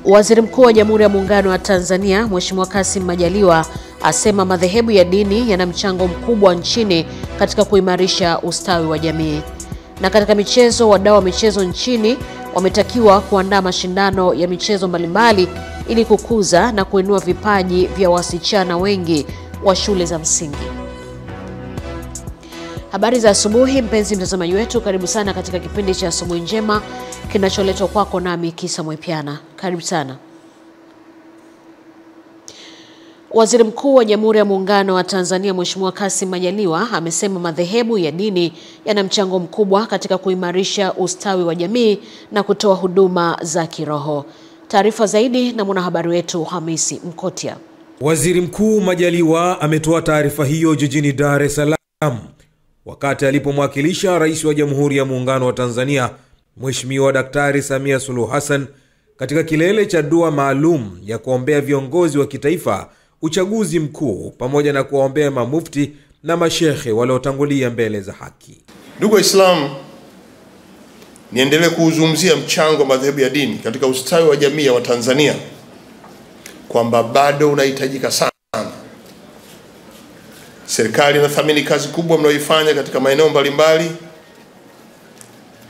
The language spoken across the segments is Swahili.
Waziri Mkuu wa Jamhuri ya Muungano wa Tanzania, Mheshimiwa Kassim Majaliwa, asema madhehebu ya dini yana mchango mkubwa nchini katika kuimarisha ustawi wa jamii. Na katika michezo, wadau wa michezo nchini wametakiwa kuandaa mashindano ya michezo mbalimbali ili kukuza na kuinua vipaji vya wasichana wengi wa shule za msingi. Habari za asubuhi mpenzi mtazamaji wetu, karibu sana katika kipindi cha Asubuhi Njema kinacholetwa kwako nami Kisa Mwepiana. Karibu sana. Waziri Mkuu wa Jamhuri ya Muungano wa Tanzania, Mheshimiwa Kassim Majaliwa, amesema madhehebu ya dini yana mchango mkubwa katika kuimarisha ustawi wa jamii na kutoa huduma za kiroho. Taarifa zaidi na mwanahabari wetu Hamisi Mkotia. Waziri Mkuu Majaliwa ametoa taarifa hiyo jijini Dar es Salaam wakati alipomwakilisha Rais wa Jamhuri ya Muungano wa Tanzania, Mheshimiwa Daktari Samia Suluhu Hassan katika kilele cha dua maalum ya kuombea viongozi wa kitaifa uchaguzi mkuu pamoja na kuombea mamufti na mashehe waliotangulia mbele za haki. Ndugu Waislamu, niendelee kuzungumzia mchango wa madhehebu ya dini katika ustawi wa jamii ya Watanzania kwamba bado unahitajika sana. Serikali inathamini kazi kubwa mnayoifanya katika maeneo mbalimbali,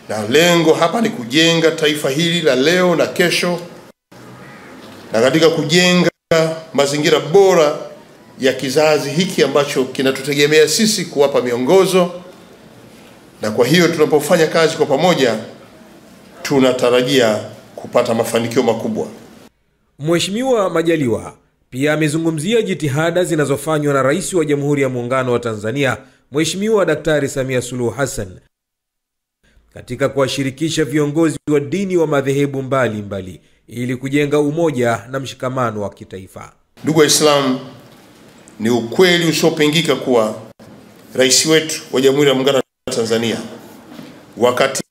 na lengo hapa ni kujenga taifa hili la leo na kesho, na katika kujenga mazingira bora ya kizazi hiki ambacho kinatutegemea sisi kuwapa miongozo. Na kwa hiyo tunapofanya kazi kwa pamoja tunatarajia kupata mafanikio makubwa. Mheshimiwa Majaliwa pia amezungumzia jitihada zinazofanywa na Rais wa Jamhuri ya Muungano wa Tanzania, Mheshimiwa Daktari Samia Suluhu Hassan katika kuwashirikisha viongozi wa dini wa madhehebu mbalimbali ili kujenga umoja na mshikamano wa kitaifa. Ndugu Waislamu, ni ukweli usiopingika kuwa Rais wetu wa Jamhuri ya Muungano wa Tanzania wakati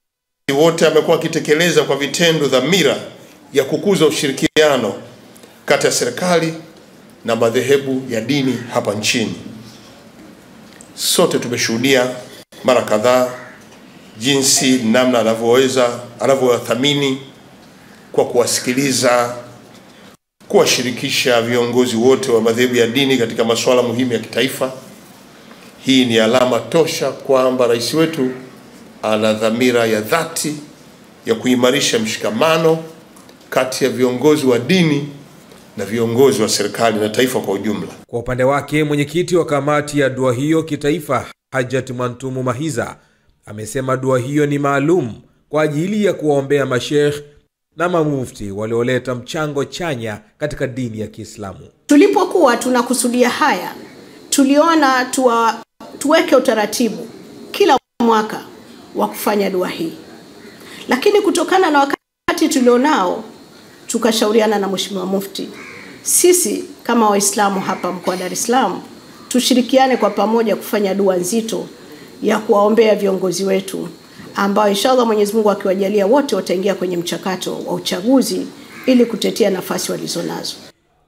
wote amekuwa akitekeleza kwa vitendo dhamira ya kukuza ushirikiano kati ya serikali na madhehebu ya dini hapa nchini. Sote tumeshuhudia mara kadhaa jinsi namna anavyowathamini kwa kuwasikiliza, kuwashirikisha viongozi wote wa madhehebu ya dini katika masuala muhimu ya kitaifa. Hii ni alama tosha kwamba rais wetu ana dhamira ya dhati ya kuimarisha mshikamano kati ya viongozi wa dini na viongozi wa serikali na taifa kwa ujumla. Kwa upande wake, mwenyekiti wa kamati ya dua hiyo kitaifa, Hajat Mwantumu Mahiza, amesema dua hiyo ni maalum kwa ajili ya kuwaombea masheikh na mamufti walioleta mchango chanya katika dini ya Kiislamu. Tulipokuwa tunakusudia haya, tuliona tuweke utaratibu kila mwaka wa kufanya dua hii. Lakini kutokana na wakati tulionao, tukashauriana na Mheshimiwa Mufti, sisi kama Waislamu hapa mkoa wa Dar es Salaam tushirikiane kwa pamoja kufanya dua nzito ya kuwaombea viongozi wetu ambao inshallah Mwenyezi Mungu akiwajalia wote wataingia kwenye mchakato wa uchaguzi ili kutetea nafasi walizonazo.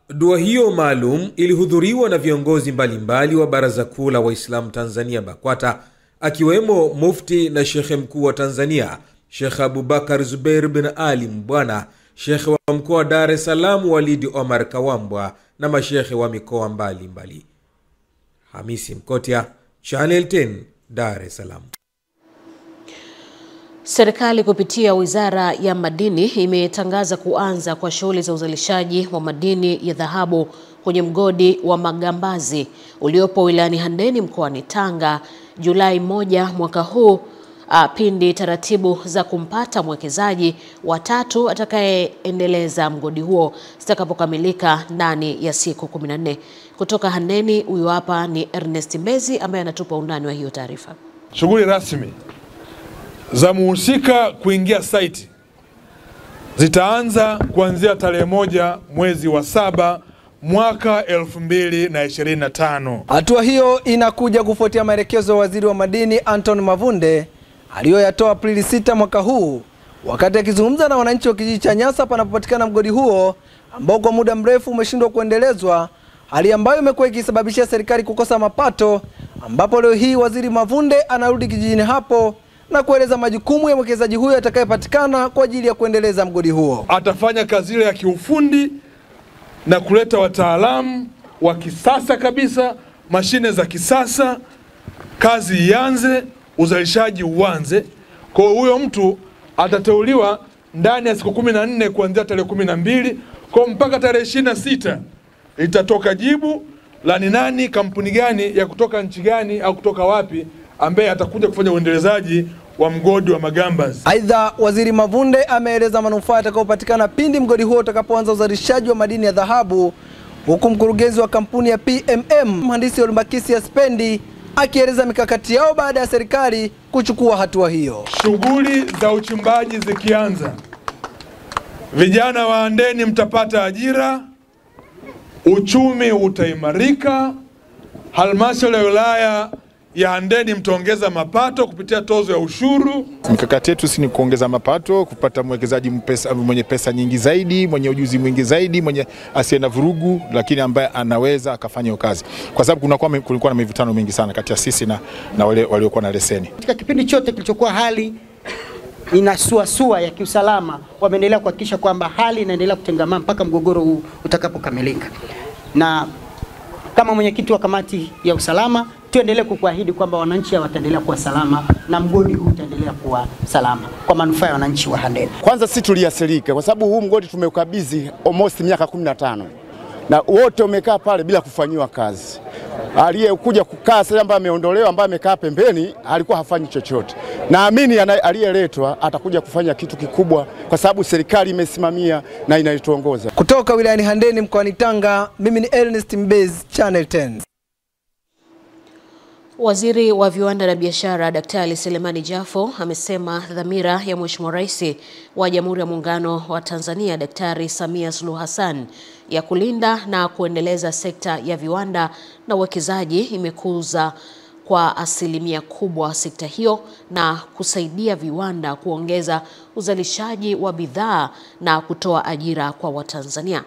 Dua hiyo maalum ilihudhuriwa na viongozi mbalimbali wa Baraza Kuu la Waislamu Tanzania BAKWATA, akiwemo Mufti na Shekhe Mkuu wa Tanzania Sheikh Abubakar Zubair bin Ali Mbwana, Shekhe wa Mkoa wa Dar es Salaam Walidi Omar Kawambwa na mashekhe wa mikoa mbalimbali. Hamisi Mkotia, Channel 10, Dar es Salaam. Serikali kupitia Wizara ya Madini imetangaza kuanza kwa shughuli za uzalishaji wa madini ya dhahabu kwenye mgodi wa Magambazi uliopo wilayani Handeni mkoani Tanga Julai 1 mwaka huu, pindi taratibu za kumpata mwekezaji wa 3 atakayeendeleza mgodi huo zitakapokamilika ndani ya siku 14. Kutoka Handeni, huyu hapa ni Ernest Mbezi ambaye anatupa undani wa hiyo taarifa. Shughuli rasmi za muhusika kuingia site zitaanza kuanzia tarehe 1 mwezi wa 7 mwaka 2025. Hatua hiyo inakuja kufuatia maelekezo ya Waziri wa Madini Anton Mavunde aliyoyatoa Aprili 6 mwaka huu wakati akizungumza na wananchi wa kijiji cha Nyasa panapopatikana mgodi huo ambao kwa muda mrefu umeshindwa kuendelezwa, hali ambayo imekuwa ikisababishia serikali kukosa mapato, ambapo leo hii Waziri Mavunde anarudi kijijini hapo na kueleza majukumu ya mwekezaji huyo atakayepatikana kwa ajili ya kuendeleza mgodi huo. Atafanya kazi ile ya kiufundi na kuleta wataalamu wa kisasa kabisa, mashine za kisasa, kazi ianze, uzalishaji uanze. Kwa huyo mtu atateuliwa ndani ya siku 14 kuanzia tarehe 12, kwa mpaka tarehe 26 litatoka jibu la ni nani, kampuni gani, ya kutoka nchi gani au kutoka wapi ambaye atakuja kufanya uendelezaji wa mgodi wa Magambas. Aidha, Waziri Mavunde ameeleza manufaa yatakayopatikana pindi mgodi huo utakapoanza uzalishaji wa madini ya dhahabu, huku mkurugenzi wa kampuni ya PMM mhandisi Olmbakisi Spendi akieleza mikakati yao baada ya serikali kuchukua hatua hiyo. Shughuli za uchimbaji zikianza, vijana wa Handeni mtapata ajira, uchumi utaimarika, halmashauri ya wilaya ya Handeni mtaongeza mapato kupitia tozo ya ushuru. Mikakati yetu si ni kuongeza mapato, kupata mwekezaji mwenye pesa nyingi zaidi, mwenye ujuzi mwingi zaidi, mwenye asiye na vurugu, lakini ambaye anaweza akafanya hiyo kazi. Kwa sababu kulikuwa na mivutano mingi sana kati ya sisi na wale waliokuwa na leseni. Katika kipindi chote kilichokuwa hali inasuasua ya kiusalama, wameendelea kuhakikisha kwamba hali inaendelea kutengamaa mpaka mgogoro huu utakapokamilika. Na kama mwenyekiti wa kamati ya usalama, tuendelee kukuahidi kwamba wananchi wataendelea kuwa salama na mgodi huu utaendelea kuwa salama kwa manufaa ya wananchi wa Handeni. Kwanza sisi tuliathirika kwa sababu huu mgodi tumeukabidhi almost miaka 15 na wote wamekaa pale bila kufanyiwa kazi. Aliyekuja kukaa sasa ambaye ameondolewa, ambaye amekaa pembeni, alikuwa hafanyi chochote. Naamini aliyeletwa atakuja kufanya kitu kikubwa kwa sababu serikali imesimamia na inaituongoza. Kutoka wilayani Handeni mkoani Tanga, mimi ni Ernest Mbez, Channel 10. Waziri wa Viwanda na Biashara Daktari Selemani Jafo amesema dhamira ya Mheshimiwa Rais wa Jamhuri ya Muungano wa Tanzania Daktari Samia Suluhu Hassan ya kulinda na kuendeleza sekta ya viwanda na uwekezaji imekuza kwa asilimia kubwa sekta hiyo na kusaidia viwanda kuongeza uzalishaji wa bidhaa na kutoa ajira kwa Watanzania.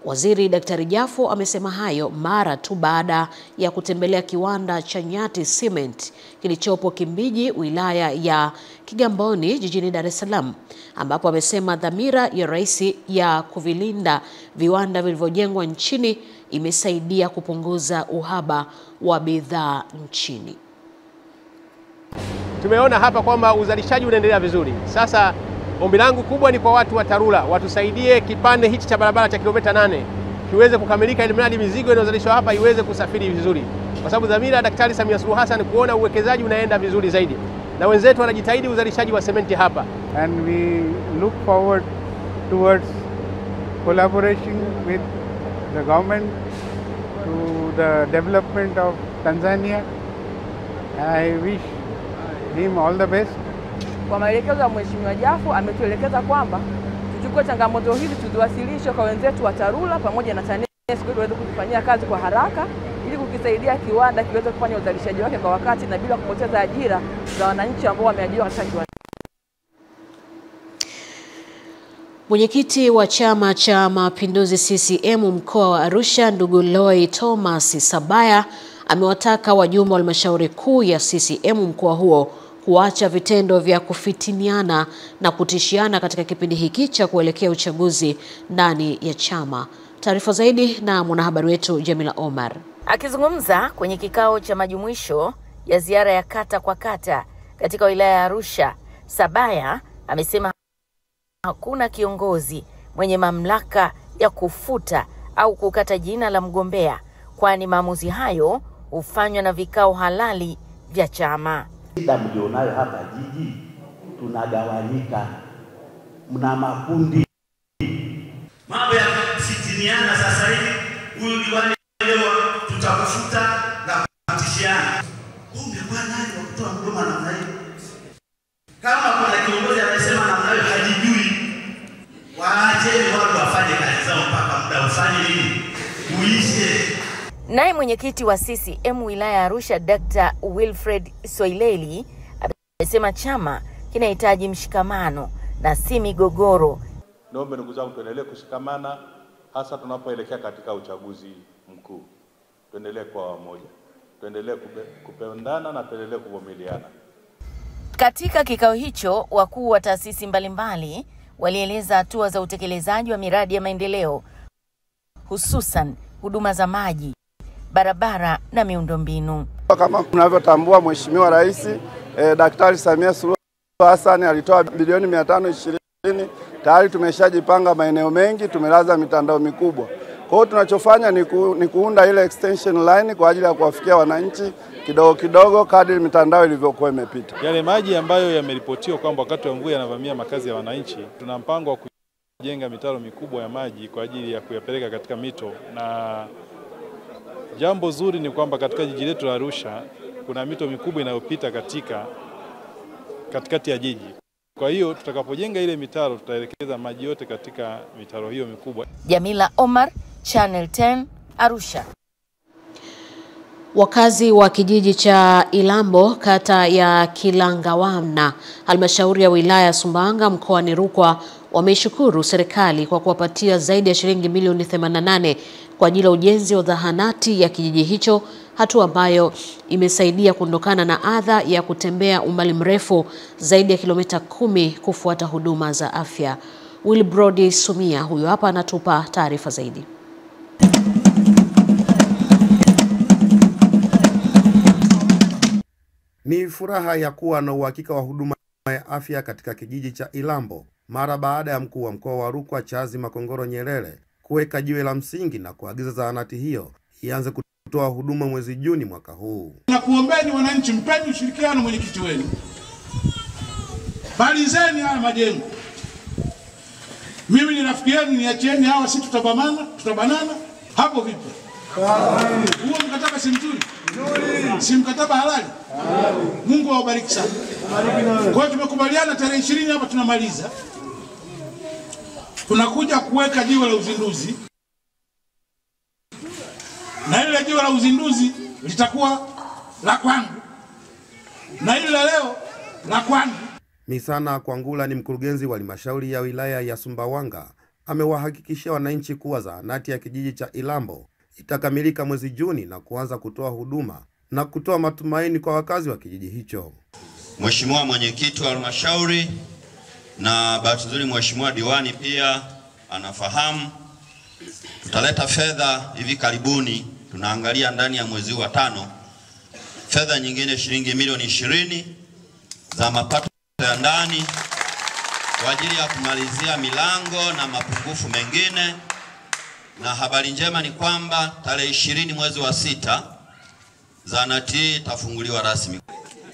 Waziri Daktari Jafo amesema hayo mara tu baada ya kutembelea kiwanda cha Nyati Cement kilichopo Kimbiji, wilaya ya Kigamboni, jijini Dar es Salaam, ambapo amesema dhamira ya Rais ya kuvilinda viwanda vilivyojengwa nchini imesaidia kupunguza uhaba wa bidhaa nchini. Tumeona hapa kwamba uzalishaji unaendelea vizuri. Sasa ombi langu kubwa ni kwa watu wa TARURA watusaidie kipande hichi cha barabara cha kilomita 8 kiweze kukamilika ili mradi mizigo inayozalishwa hapa iweze kusafiri vizuri. Kwa sababu dhamira ya Daktari Samia Suluhu Hassan kuona uwekezaji unaenda vizuri zaidi. Na wenzetu wanajitahidi uzalishaji wa sementi hapa. And we look forward towards collaboration with the government to the development of Tanzania. I wish him all the best. Kwa maelekezo ya Mheshimiwa Jafo ametuelekeza kwamba tuchukue changamoto hizi tuziwasilishe kwa wenzetu wa TARURA pamoja na TANESCO ili waweze kufanyia kazi kwa haraka ili kukisaidia kiwanda kiweze kufanya uzalishaji wake kwa wakati na bila kupoteza ajira za wananchi ambao wameajiriwa katika kiwanda. Mwenyekiti wa Chama cha Mapinduzi CCM mkoa wa Arusha, ndugu Loy Thomas Sabaya, amewataka wajumbe wa halmashauri kuu ya CCM mkoa huo kuacha vitendo vya kufitiniana na kutishiana katika kipindi hiki cha kuelekea uchaguzi ndani ya chama. Taarifa zaidi na mwanahabari wetu Jamila Omar. Akizungumza kwenye kikao cha majumuisho ya ziara ya kata kwa kata katika wilaya ya Arusha, Sabaya amesema hakuna kiongozi mwenye mamlaka ya kufuta au kukata jina la mgombea, kwani maamuzi hayo hufanywa na vikao halali vya chama. Shida mlionayo hapa jiji, tunagawanyika, mna makundi. Mambo ya kufitiniana sasa hivi, huyu diwani leo tutakufuta na kutishiana. Umekuwa nani wa kutoa mdomo namna hiyo? Kama kuna kiongozi anasema namna hiyo hajijui, waacheni watu wafanye kazi zao mpaka muda ufanye nini? Uishe. Naye mwenyekiti wa CCM wilaya ya Arusha Dr. Wilfred Soileli amesema chama kinahitaji mshikamano na si migogoro. Naomba ndugu zangu tuendelee kushikamana hasa tunapoelekea katika uchaguzi mkuu. Tuendelee kwa pamoja. Tuendelee kupendana na tuendelee kuvumiliana. Katika kikao hicho, wakuu wa taasisi mbalimbali walieleza hatua za utekelezaji wa miradi ya maendeleo, hususan huduma za maji, barabara na miundombinu. Kama tunavyotambua Mheshimiwa Rais Daktari Samia Suluhu Hassan alitoa bilioni 520. Tayari tumeshajipanga maeneo mengi, tumelaza mitandao mikubwa. Kwa hiyo tunachofanya ni kuunda ile extension line kwa ajili ya kuwafikia wananchi kidogo kidogo kadri mitandao ilivyokuwa imepita. Yale maji ambayo yameripotiwa kwamba wakati wa mvua yanavamia makazi ya wananchi, tuna mpango wa kujenga mitaro mikubwa ya maji kwa ajili ya kuyapeleka katika mito, na jambo zuri ni kwamba katika jiji letu la Arusha kuna mito mikubwa inayopita katikati ya jiji. Kwa hiyo tutakapojenga ile mitaro tutaelekeza maji yote katika mitaro hiyo mikubwa. Jamila Omar, Channel 10, Arusha. Wakazi wa kijiji cha Ilambo, kata ya Kilangawana, halmashauri ya wilaya ya Sumbawanga mkoani Rukwa, wameishukuru serikali kwa kuwapatia zaidi ya shilingi milioni 88 kwa ajili ya ujenzi wa zahanati ya kijiji hicho, hatua ambayo imesaidia kuondokana na adha ya kutembea umbali mrefu zaidi ya kilomita 10 kufuata huduma za afya. Wilbrod Sumia huyo hapa anatupa taarifa zaidi. Ni furaha ya kuwa na uhakika wa huduma ya afya katika kijiji cha Ilambo mara baada ya mkuu wa mkoa wa Rukwa Charles Makongoro Nyerere kuweka jiwe la msingi na kuagiza zahanati hiyo ianze kutoa huduma mwezi Juni mwaka huu. Na kuombeni wananchi, mpeni ushirikiano mwenyekiti wenu. Balizeni haya majengo. Mimi ni rafiki yenu, niachieni hawa, si tutabanana hapo vipi? Huo mkataba si mzuri? Si mkataba halali? Mungu awabariki sana. Kwa hiyo tumekubaliana tarehe 20 hapa tunamaliza. Tunakuja kuweka jiwe la uzinduzi. Na ile jiwe la uzinduzi litakuwa la kwangu. Na ile leo la kwangu. Misana Kwangula ni mkurugenzi wa halmashauri ya wilaya ya Sumbawanga, amewahakikishia wananchi kuwa zahanati ya kijiji cha Ilambo itakamilika mwezi Juni na kuanza kutoa huduma na kutoa matumaini kwa wakazi wa kijiji hicho. Mheshimiwa mwenyekiti wa halmashauri na bahati nzuri Mheshimiwa diwani pia anafahamu, tutaleta fedha hivi karibuni, tunaangalia ndani ya mwezi wa 5, fedha nyingine shilingi milioni 20 za mapato ya ndani kwa ajili ya kumalizia milango na mapungufu mengine. Na habari njema ni kwamba tarehe 20 mwezi wa 6 zahanati itafunguliwa rasmi.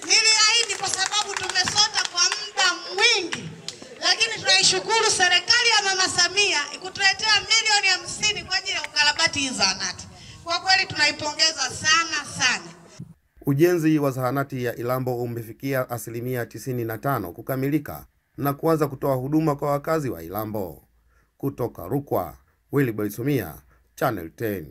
Niliahidi kwa sababu tumesota kwa muda mwingi, lakini tunaishukuru serikali ya Mama Samia ikutuletea milioni 50 kwa ajili ya ukarabati hizo zahanati. Kwa kweli tunaipongeza sana. Ujenzi wa zahanati ya Ilambo umefikia asilimia 95 kukamilika na kuanza kutoa huduma kwa wakazi wa Ilambo. Kutoka Rukwa, Wilbrod Sumia, Channel 10.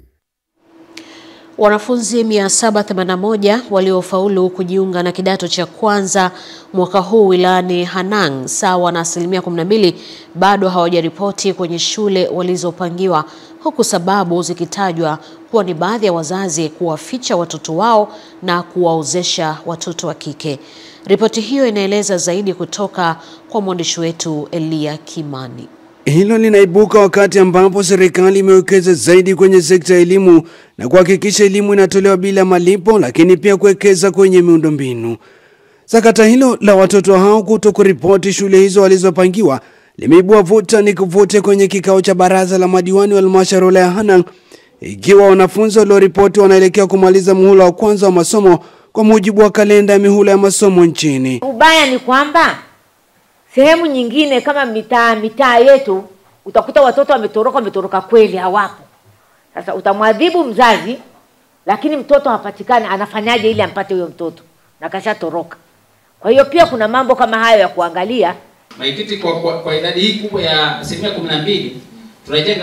Wanafunzi 781 waliofaulu kujiunga na kidato cha kwanza mwaka huu wilayani Hanang, sawa na asilimia 12, bado hawajaripoti kwenye shule walizopangiwa, huku sababu zikitajwa kuwa ni baadhi ya wazazi kuwaficha watoto wao na kuwaozesha watoto wa kike. Ripoti hiyo inaeleza zaidi kutoka kwa mwandishi wetu Elia Kimani. Hilo linaibuka wakati ambapo serikali imewekeza zaidi kwenye sekta ya elimu na kuhakikisha elimu inatolewa bila malipo, lakini pia kuwekeza kwenye miundombinu. Sakata hilo la watoto hao kutokuripoti shule hizo walizopangiwa limeibua vuta ni kuvute kwenye kikao cha baraza la madiwani wa halmashauri ya Hanang, ikiwa wanafunzi walioripoti wanaelekea kumaliza muhula wa kwanza wa masomo kwa mujibu wa kalenda ya mihula ya masomo nchini. Ubaya ni kwamba sehemu nyingine kama mitaa yetu utakuta watoto wametoroka kweli, hawapo. Sasa utamwadhibu mzazi, lakini mtoto hapatikani, anafanyaje ili ampate huyo mtoto na kashatoroka? Kwa hiyo pia kuna mambo kama hayo ya kuangalia. Maikiti kwa idadi hii kubwa ya asilimia 12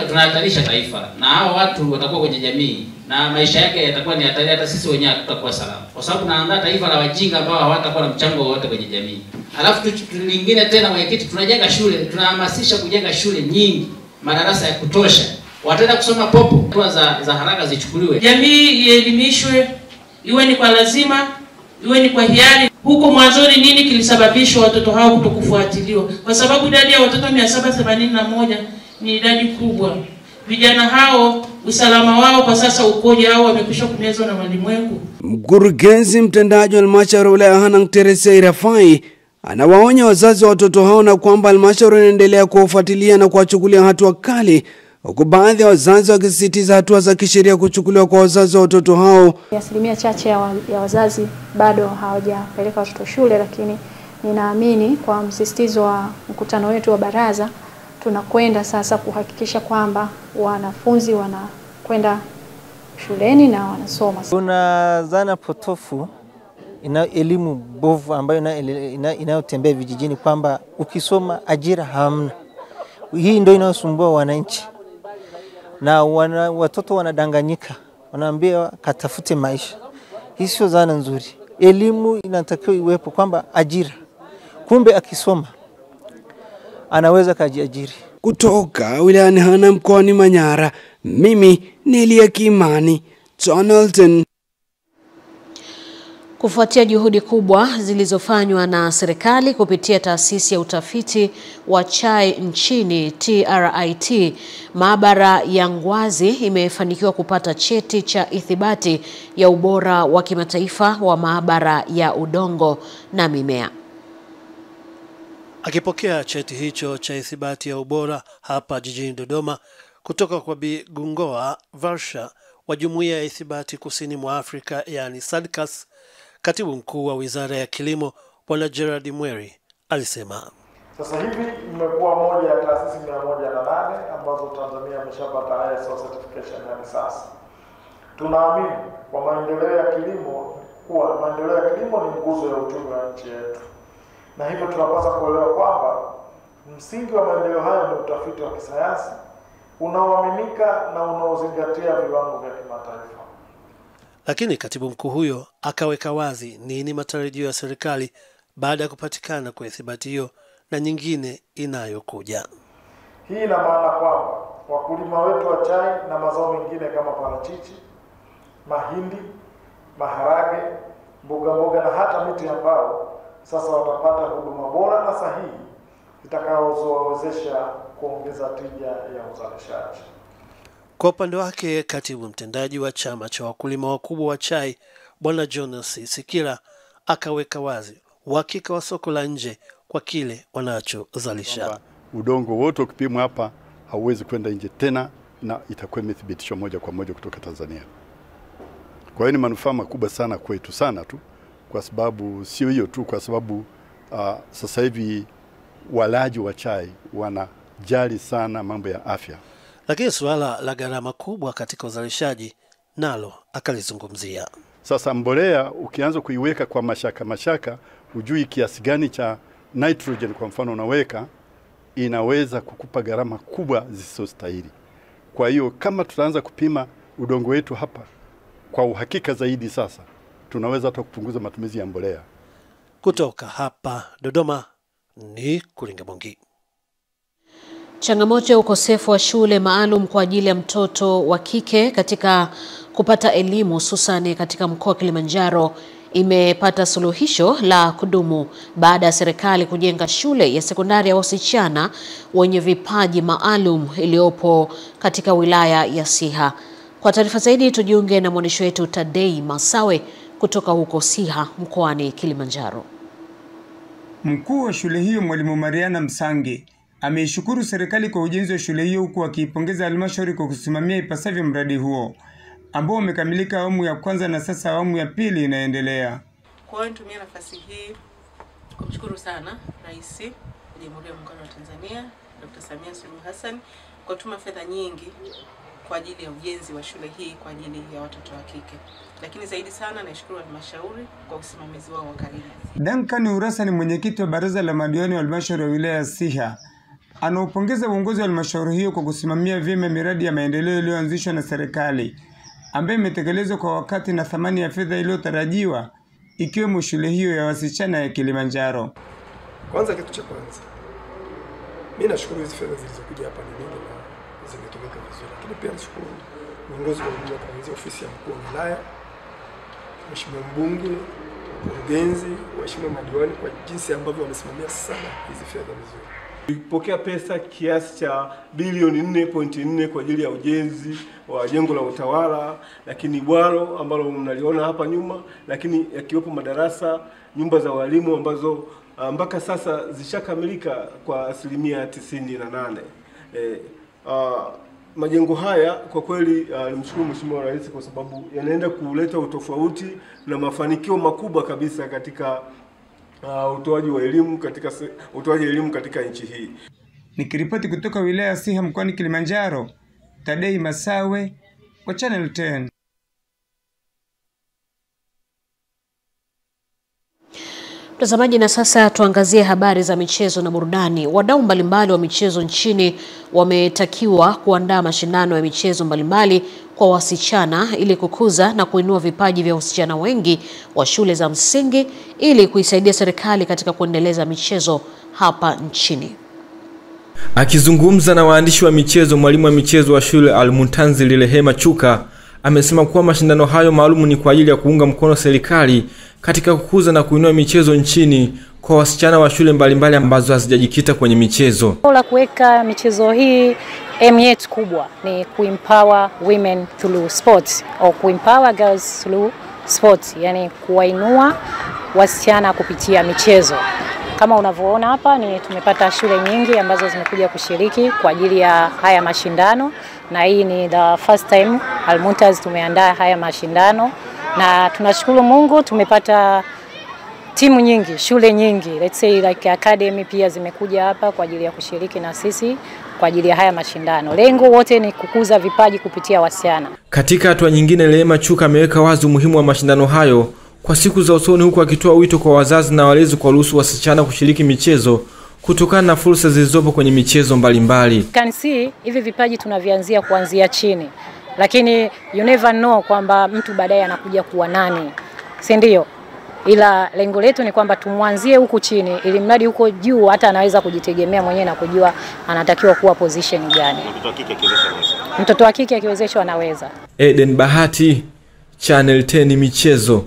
tunahatarisha taifa, na hao watu watakuwa kwenye jamii na maisha yake yatakuwa ni hatari, hata sisi wenyewe tutakuwa salama, kwa sababu tunaandaa taifa la wajinga ambao hawatakuwa na mchango wowote kwenye jamii. Alafu lingine tena, mwenyekiti, tunajenga shule, tunahamasisha kujenga shule nyingi, madarasa ya kutosha, wataenda kusoma popo. Hatua za haraka zichukuliwe, jamii ielimishwe, iwe ni kwa lazima, iwe ni kwa hiari. Huko mwanzoni nini kilisababisha watoto hao kutokufuatiliwa? Kwa sababu idadi ya watoto 781 ni idadi kubwa. Vijana hao usalama wao kwa sasa ukoje, au wamekwisha kumezwa na walimwengu? Mkurugenzi mtendaji wa halmashauri ya wilaya Hanang' Teresa Irafai anawaonya wazazi wa watoto hao na kwamba halmashauri inaendelea kuwafuatilia na kuwachukulia hatua kali, huku baadhi ya wazazi wakisisitiza hatua za kisheria kuchukuliwa kwa wazazi wa watoto hao. Asilimia chache ya wazazi bado hawajapeleka watoto shule, lakini ninaamini kwa msisitizo wa mkutano wetu wa baraza tunakwenda sasa kuhakikisha kwamba wanafunzi wanakwenda shuleni na wanasoma. Kuna dhana potofu elimu bovu ambayo inayotembea vijijini kwamba ukisoma ajira hamna. Hii ndio inayosumbua wananchi. Na watoto wanadanganyika. Wanaambia katafute maisha. Hii sio dhana nzuri. Elimu inatakiwa iwepo kwamba ajira. Kumbe akisoma anaweza kajiajiri. Kutoka wilayani Hanang' mkoani Manyara, mimi ni Elia Kimani, Donaldson. Kufuatia juhudi kubwa zilizofanywa na serikali kupitia taasisi ya utafiti wa chai nchini TRIT, maabara ya Ngwazi imefanikiwa kupata cheti cha ithibati ya ubora wa kimataifa wa maabara ya udongo na mimea. Akipokea cheti hicho cha ithibati ya ubora hapa jijini Dodoma kutoka kwa Bi Gungoa Varsha wa Jumuiya ya Ithibati Kusini mwa Afrika yani SADCAS, Katibu Mkuu wa Wizara ya Kilimo Bwana Gerard Mweri alisema sasa hivi imekuwa moja ya taasisi 108 ambazo Tanzania imeshapata ISO certification hadi sasa. Tunaamini kwa maendeleo ya kilimo kuwa maendeleo ya kilimo ni nguzo ya uchumi wa nchi yetu. Na hivyo tunapaswa kuelewa kwamba msingi wa maendeleo haya ni utafiti wa kisayansi unaoaminika na unaozingatia viwango vya kimataifa. Lakini katibu mkuu huyo akaweka wazi nini matarajio ya serikali baada ya kupatikana kwa ithibati hiyo na nyingine inayokuja. Hii ina maana kwamba wakulima wetu wa chai na mazao mengine kama parachichi, mahindi, maharage, mboga na hata miti ya mbao sasa watapata huduma bora na sahihi zitakazowawezesha kuongeza tija ya uzalishaji. Kwa upande wake, katibu mtendaji wa chama cha wakulima wakubwa wa chai Bwana Jonas Sikila akaweka wazi uhakika wa soko la nje kwa kile wanachozalisha. Udongo wote ukipimwa hapa hauwezi kwenda nje tena na itakuwa imethibitishwa moja kwa moja kutoka Tanzania. Kwa hiyo ni manufaa makubwa sana kwetu sana tu, kwa sababu sio hiyo tu, kwa sababu sasa hivi walaji wa chai wanajali sana mambo ya afya. Lakini suala la gharama kubwa katika uzalishaji nalo akalizungumzia. Sasa mbolea ukianza kuiweka kwa mashaka hujui kiasi gani cha nitrogen kwa mfano unaweka, inaweza kukupa gharama kubwa zisizostahili. Kwa hiyo kama tutaanza kupima udongo wetu hapa kwa uhakika zaidi, sasa tunaweza hata kupunguza matumizi ya mbolea. Kutoka hapa Dodoma ni Kuringa Mongi. Changamoto ya ukosefu wa shule maalum kwa ajili ya mtoto wa kike katika kupata elimu hususan katika mkoa wa Kilimanjaro imepata suluhisho la kudumu baada ya serikali kujenga shule ya sekondari ya wasichana wenye vipaji maalum iliyopo katika wilaya ya Siha. Kwa taarifa zaidi tujiunge na mwandishi wetu Tadei Masawe kutoka huko Siha mkoani Kilimanjaro. Mkuu wa shule hiyo Mwalimu Mariana Msangi ameishukuru serikali kwa ujenzi wa shule hiyo, huku akiipongeza halmashauri kwa kusimamia ipasavyo mradi huo ambao umekamilika awamu ya kwanza na sasa awamu ya pili inaendelea. Kwa hiyo nitumie nafasi hii kumshukuru sana Rais wa Jamhuri ya Muungano wa Tanzania Dr. Samia Suluhu Hassan kwa kutuma fedha nyingi kwa ajili ya ujenzi wa shule hii kwa ajili ya watoto wa kike. Lakini zaidi sana naishukuru halmashauri kwa usimamizi wao wa karibu. Duncan Urasa ni mwenyekiti wa baraza la madiwani wa halmashauri ya wilaya ya Siha. Anaupongeza uongozi wa halmashauri hiyo kwa kusimamia vyema miradi ya maendeleo iliyoanzishwa na serikali ambayo imetekelezwa kwa wakati na thamani ya fedha iliyotarajiwa, ikiwemo shule hiyo ya wasichana ya Kilimanjaro. Kwanza kitu cha kwanza, mimi nashukuru hizo fedha zilizokuja hapa ni nyingi na zimetumika vizuri. Lakini pia nashukuru uongozi wa wilaya kuanzia ofisi ya mkuu wa wilaya, Mheshimiwa mbunge, wakurugenzi, waheshimiwa madiwani kwa jinsi ambavyo wamesimamia sana hizi fedha vizuri. Tulipokea pesa kiasi cha bilioni 4.4 kwa ajili ya ujenzi wa jengo la utawala, lakini bwalo ambalo mnaliona hapa nyuma, lakini yakiwepo madarasa, nyumba za walimu ambazo mpaka sasa zishakamilika kwa asilimia 98. Majengo haya kwa kweli nimshukuru Mheshimiwa Rais kwa sababu yanaenda kuleta utofauti na mafanikio makubwa kabisa katika utoaji wa elimu katika nchi hii. Nikiripoti kutoka wilaya ya Siha mkoani Kilimanjaro, Tadei Masawe wa Channel 10. Mtazamaji, na sasa tuangazie habari za michezo na burudani. Wadau mbalimbali wa michezo nchini wametakiwa kuandaa mashindano ya michezo mbalimbali kwa wasichana ili kukuza na kuinua vipaji vya wasichana wengi wa shule za msingi ili kuisaidia serikali katika kuendeleza michezo hapa nchini. Akizungumza na waandishi wa michezo, mwalimu wa michezo wa shule Al-Muntanzil Rehema Chuka amesema kuwa mashindano hayo maalum ni kwa ajili ya kuunga mkono serikali katika kukuza na kuinua michezo nchini kwa wasichana wa shule mbalimbali ambazo hazijajikita kwenye michezo. La kuweka michezo hii, aim yetu kubwa ni kuempower women through sports au kuempower girls through sports, yani kuwainua wasichana kupitia michezo. Kama unavyoona hapa tumepata shule nyingi ambazo zimekuja kushiriki kwa ajili ya haya mashindano, na hii ni the first time Al-Muntaz tumeandaa haya mashindano, na tunashukuru Mungu tumepata timu nyingi, shule nyingi, let's say like academy pia zimekuja hapa kwa ajili ya kushiriki na sisi kwa ajili ya haya mashindano. Lengo wote ni kukuza vipaji kupitia wasichana. Katika hatua nyingine, Rehema Chuka ameweka wazi umuhimu wa mashindano hayo kwa siku za usoni, huku akitoa wito kwa wazazi na walezi kwa ruhusu wasichana kushiriki michezo kutokana na fursa zilizopo kwenye michezo mbalimbali. Can see hivi vipaji tunavianzia kuanzia chini, lakini you never know kwamba mtu baadaye anakuja kuwa nani, si ndio? Ila lengo letu ni kwamba tumwanzie huku chini ili mradi huko juu hata anaweza kujitegemea mwenyewe na kujua anatakiwa kuwa position gani. Mtoto wa kike akiwezeshwa anaweza. Eden Bahati, Channel 10 Michezo.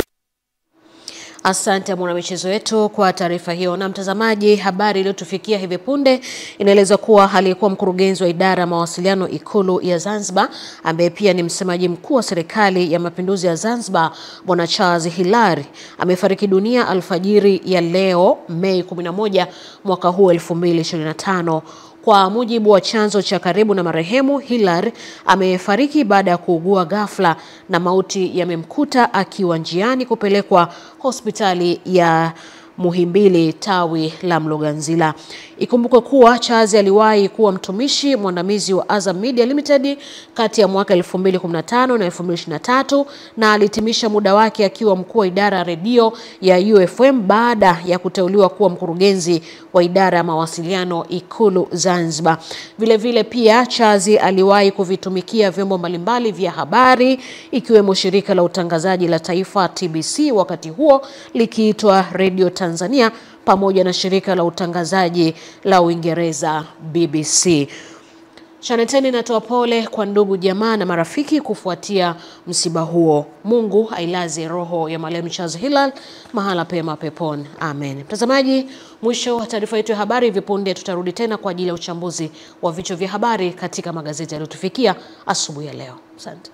Asante mwana michezo wetu kwa taarifa hiyo. Na mtazamaji, habari iliyotufikia hivi punde inaeleza kuwa aliyekuwa mkurugenzi wa idara ya mawasiliano Ikulu ya Zanzibar, ambaye pia ni msemaji mkuu wa serikali ya mapinduzi ya Zanzibar, Bwana Charles Hilary, amefariki dunia alfajiri ya leo Mei 11 mwaka huu 2025. Kwa mujibu wa chanzo cha karibu na marehemu, Hilary amefariki baada ya kuugua ghafla na mauti yamemkuta akiwa njiani kupelekwa hospitali ya Muhimbili tawi la Mloganzila. Ikumbukwe kuwa Charles aliwahi kuwa mtumishi mwandamizi wa Azam Media Limited kati ya mwaka 2015 na 2023 na alitimisha muda wake akiwa mkuu wa idara ya redio ya UFM baada ya kuteuliwa kuwa mkurugenzi wa idara ya mawasiliano Ikulu Zanzibar. Vile vile pia Charles aliwahi kuvitumikia vyombo mbalimbali vya habari ikiwemo shirika la utangazaji la taifa TBC wakati huo likiitwa Radio Tanzania pamoja na shirika la utangazaji la Uingereza BBC. Channel 10 inatoa pole kwa ndugu jamaa na marafiki kufuatia msiba huo. Mungu ailaze roho ya marehemu Charles Hilary mahala pema peponi. Amen. Mtazamaji, mwisho wa taarifa yetu ya habari. Hivi punde tutarudi tena kwa ajili ya uchambuzi wa vichwa vya habari katika magazeti yaliyotufikia asubuhi ya leo. Asante.